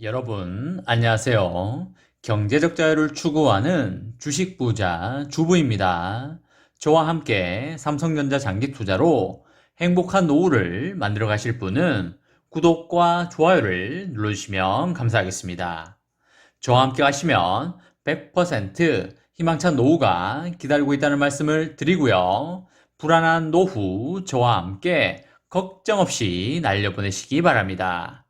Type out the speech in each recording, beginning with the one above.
여러분, 안녕하세요. 경제적 자유를 추구하는 주식 부자 주부입니다. 저와 함께 삼성전자 장기 투자로 행복한 노후를 만들어 가실 분은 구독과 좋아요를 눌러주시면 감사하겠습니다. 저와 함께 하시면 100% 희망찬 노후가 기다리고 있다는 말씀을 드리고요. 불안한 노후 저와 함께 걱정 없이 날려보내시기 바랍니다.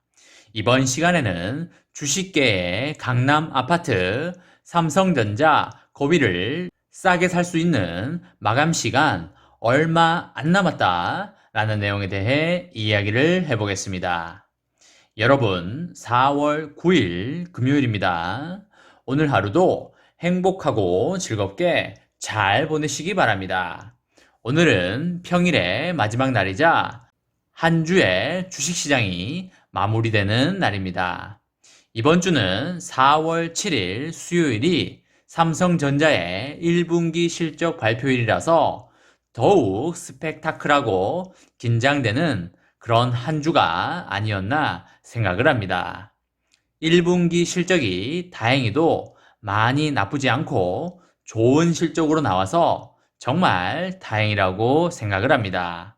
이번 시간에는 주식계의 강남 아파트 삼성전자 거위를 싸게 살 수 있는 마감 시간 얼마 안 남았다 라는 내용에 대해 이야기를 해보겠습니다. 여러분, 4월 9일 금요일입니다. 오늘 하루도 행복하고 즐겁게 잘 보내시기 바랍니다. 오늘은 평일의 마지막 날이자 한 주의 주식시장이 마무리되는 날입니다. 이번 주는 4월 7일 수요일이 삼성전자의 1분기 실적 발표일이라서 더욱 스펙타클하고 긴장되는 그런 한 주가 아니었나 생각을 합니다. 1분기 실적이 다행히도 많이 나쁘지 않고 좋은 실적으로 나와서 정말 다행이라고 생각을 합니다.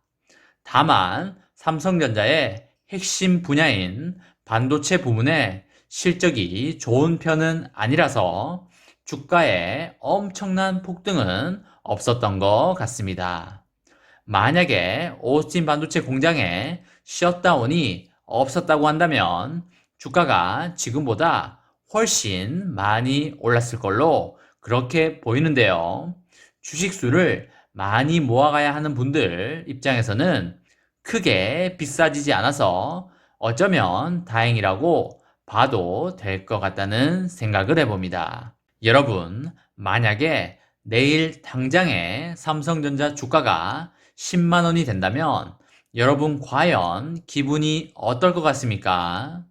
다만 삼성전자의 핵심 분야인 반도체 부문의 실적이 좋은 편은 아니라서 주가에 엄청난 폭등은 없었던 것 같습니다. 만약에 오스틴 반도체 공장에 셧다운이 없었다고 한다면 주가가 지금보다 훨씬 많이 올랐을 걸로 그렇게 보이는데요. 주식수를 많이 모아가야 하는 분들 입장에서는 크게 비싸지지 않아서 어쩌면 다행이라고 봐도 될 것 같다는 생각을 해봅니다. 여러분, 만약에 내일 당장에 삼성전자 주가가 10만 원이 된다면 여러분 과연 기분이 어떨 것 같습니까?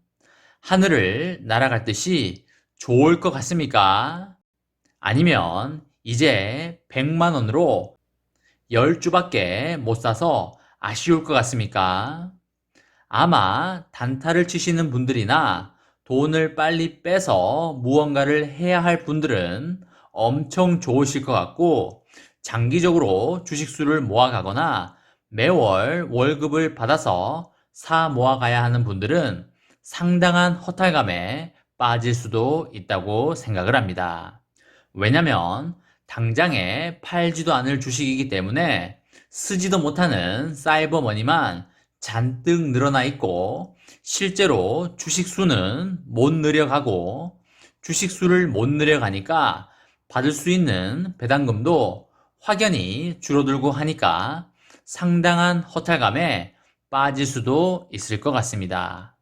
하늘을 날아갈 듯이 좋을 것 같습니까? 아니면 이제 100만 원으로 10주밖에 못 사서 아쉬울 것 같습니까? 아마 단타를 치시는 분들이나 돈을 빨리 빼서 무언가를 해야 할 분들은 엄청 좋으실 것 같고, 장기적으로 주식수를 모아가거나 매월 월급을 받아서 사 모아가야 하는 분들은 상당한 허탈감에 빠질 수도 있다고 생각을 합니다. 왜냐면 당장에 팔지도 않을 주식이기 때문에 쓰지도 못하는 사이버머니만 잔뜩 늘어나 있고, 실제로 주식수는 못 늘어가고, 주식수를 못 늘어가니까 받을 수 있는 배당금도 확연히 줄어들고 하니까 상당한 허탈감에 빠질 수도 있을 것 같습니다.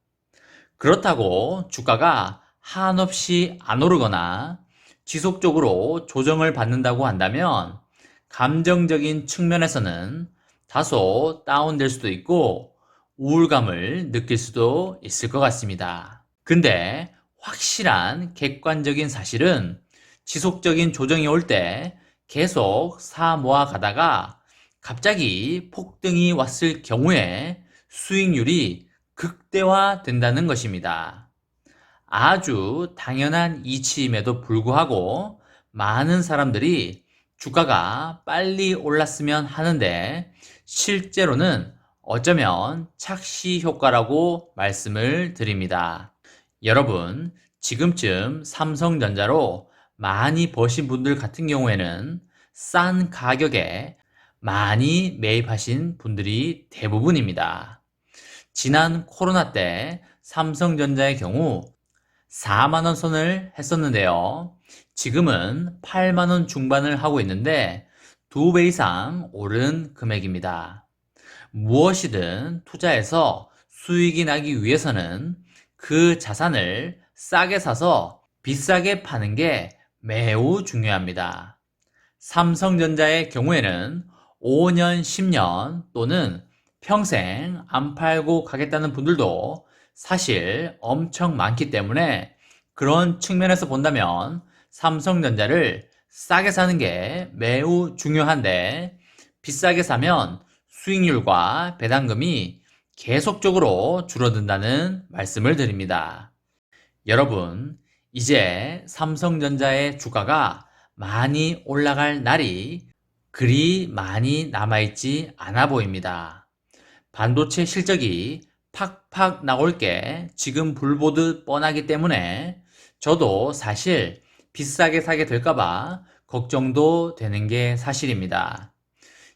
그렇다고 주가가 한없이 안 오르거나 지속적으로 조정을 받는다고 한다면 감정적인 측면에서는 다소 다운될 수도 있고 우울감을 느낄 수도 있을 것 같습니다. 근데 확실한 객관적인 사실은 지속적인 조정이 올 때 계속 사 모아 가다가 갑자기 폭등이 왔을 경우에 수익률이 극대화된다는 것입니다. 아주 당연한 이치임에도 불구하고 많은 사람들이 주가가 빨리 올랐으면 하는데 실제로는 어쩌면 착시 효과라고 말씀을 드립니다. 여러분, 지금쯤 삼성전자로 많이 버신 분들 같은 경우에는 싼 가격에 많이 매입하신 분들이 대부분입니다. 지난 코로나 때 삼성전자의 경우 4만원 선을 했었는데요. 지금은 8만원 중반을 하고 있는데 2배 이상 오른 금액입니다. 무엇이든 투자해서 수익이 나기 위해서는 그 자산을 싸게 사서 비싸게 파는 게 매우 중요합니다. 삼성전자의 경우에는 5년, 10년 또는 평생 안 팔고 가겠다는 분들도 사실 엄청 많기 때문에 그런 측면에서 본다면 삼성전자를 싸게 사는 게 매우 중요한데 비싸게 사면 수익률과 배당금이 계속적으로 줄어든다는 말씀을 드립니다. 여러분, 이제 삼성전자의 주가가 많이 올라갈 날이 그리 많이 남아있지 않아 보입니다. 반도체 실적이 팍팍 나올 게 지금 불보듯 뻔하기 때문에 저도 사실 비싸게 사게 될까봐 걱정도 되는 게 사실입니다.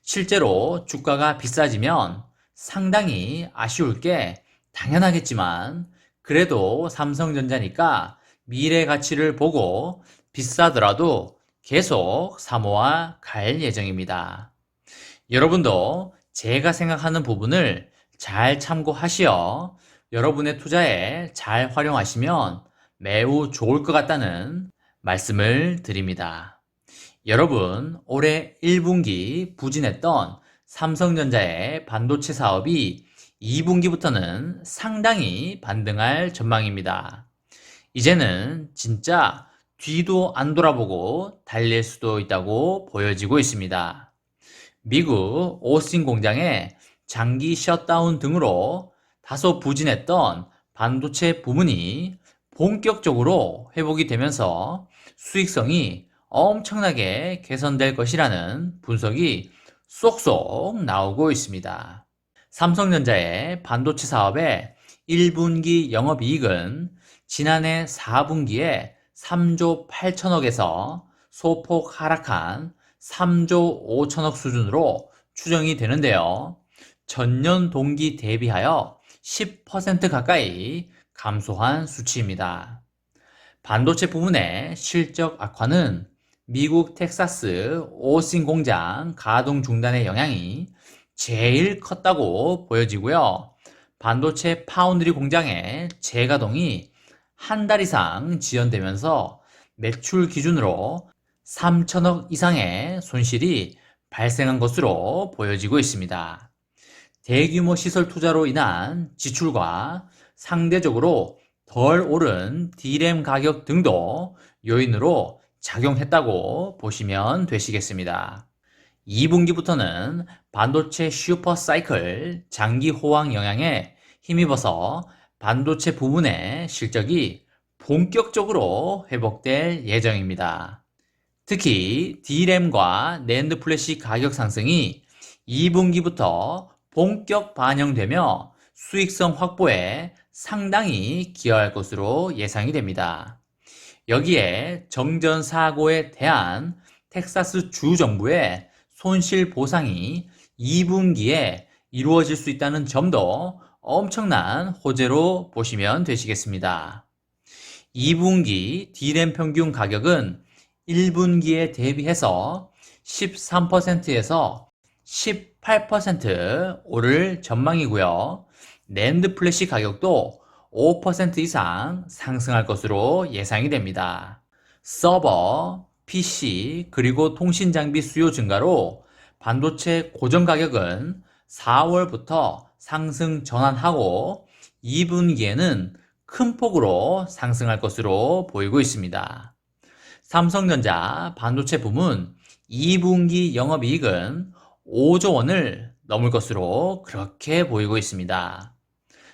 실제로 주가가 비싸지면 상당히 아쉬울 게 당연하겠지만 그래도 삼성전자니까 미래 가치를 보고 비싸더라도 계속 사모아 갈 예정입니다. 여러분도 제가 생각하는 부분을 잘 참고하시어 여러분의 투자에 잘 활용하시면 매우 좋을 것 같다는 말씀을 드립니다. 여러분, 올해 1분기 부진했던 삼성전자의 반도체 사업이 2분기부터는 상당히 반등할 전망입니다. 이제는 진짜 뒤도 안 돌아보고 달릴 수도 있다고 보여지고 있습니다. 미국 오스틴 공장의 장기 셧다운 등으로 다소 부진했던 반도체 부문이 본격적으로 회복이 되면서 수익성이 엄청나게 개선될 것이라는 분석이 쏙쏙 나오고 있습니다. 삼성전자의 반도체 사업의 1분기 영업이익은 지난해 4분기에 3조 8천억에서 소폭 하락한 3조 5천억 수준으로 추정이 되는데요. 전년 동기 대비하여 10% 가까이 감소한 수치입니다. 반도체 부문의 실적 악화는 미국 텍사스 오스틴 공장 가동 중단의 영향이 제일 컸다고 보여지고요. 반도체 파운드리 공장의 재가동이 한 달 이상 지연되면서 매출 기준으로 3천억 이상의 손실이 발생한 것으로 보여지고 있습니다. 대규모 시설 투자로 인한 지출과 상대적으로 덜 오른 D램 가격 등도 요인으로 작용했다고 보시면 되시겠습니다. 2분기부터는 반도체 슈퍼 사이클 장기 호황 영향에 힘입어서 반도체 부문의 실적이 본격적으로 회복될 예정입니다. 특히 D램과 낸드 플래시 가격 상승이 2분기부터 본격 반영되며 수익성 확보에 상당히 기여할 것으로 예상이 됩니다. 여기에 정전 사고에 대한 텍사스 주 정부의 손실 보상이 2분기에 이루어질 수 있다는 점도 엄청난 호재로 보시면 되시겠습니다. 2분기 D램 평균 가격은 1분기에 대비해서 13%에서 18% 오를 전망이고요. 낸드 플래시 가격도 5% 이상 상승할 것으로 예상이 됩니다. 서버, PC, 그리고 통신 장비 수요 증가로 반도체 고정 가격은 4월부터 상승 전환하고 2분기에는 큰 폭으로 상승할 것으로 보이고 있습니다. 삼성전자 반도체 부문 2분기 영업이익은 5조 원을 넘을 것으로 그렇게 보이고 있습니다.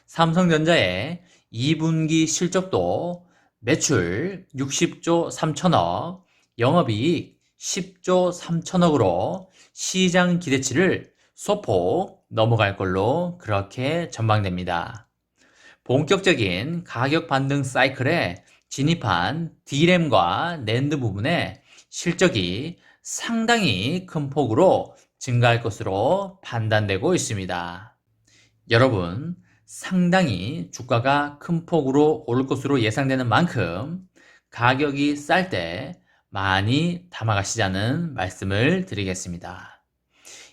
삼성전자의 2분기 실적도 매출 60조 3천억, 영업이익 10조 3천억으로 시장 기대치를 소폭 넘어갈 걸로 그렇게 전망됩니다. 본격적인 가격 반등 사이클에 진입한 D램과 낸드 부분의 실적이 상당히 큰 폭으로 증가할 것으로 판단되고 있습니다. 여러분, 상당히 주가가 큰 폭으로 오를 것으로 예상되는 만큼 가격이 쌀 때 많이 담아가시자는 말씀을 드리겠습니다.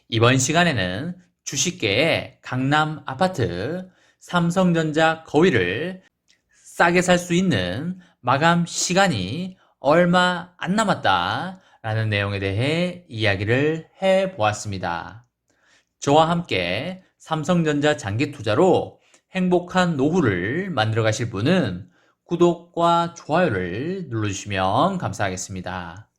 이번 시간에는 주식계의 강남 아파트 삼성전자 거위를 싸게 살 수 있는 마감 시간이 얼마 안 남았다 라는 내용에 대해 이야기를 해보았습니다. 저와 함께 삼성전자 장기 투자로 행복한 노후를 만들어 가실 분은 구독과 좋아요를 눌러주시면 감사하겠습니다.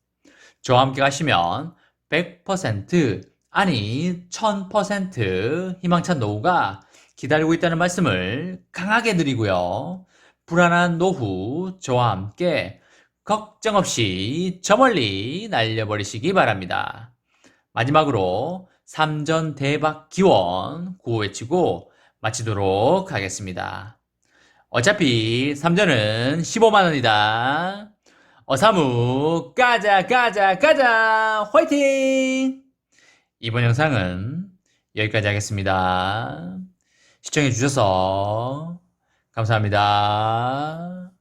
저와 함께 가시면 100% 아니 1000% 희망찬 노후가 기다리고 있다는 말씀을 강하게 드리고요. 불안한 노후 저와 함께 걱정 없이 저 멀리 날려버리시기 바랍니다. 마지막으로 3전 대박 기원 구호 외치고 마치도록 하겠습니다. 어차피 3전은 15만 원이다. 어사무 가자 가자 가자 화이팅! 이번 영상은 여기까지 하겠습니다. 시청해 주셔서 감사합니다.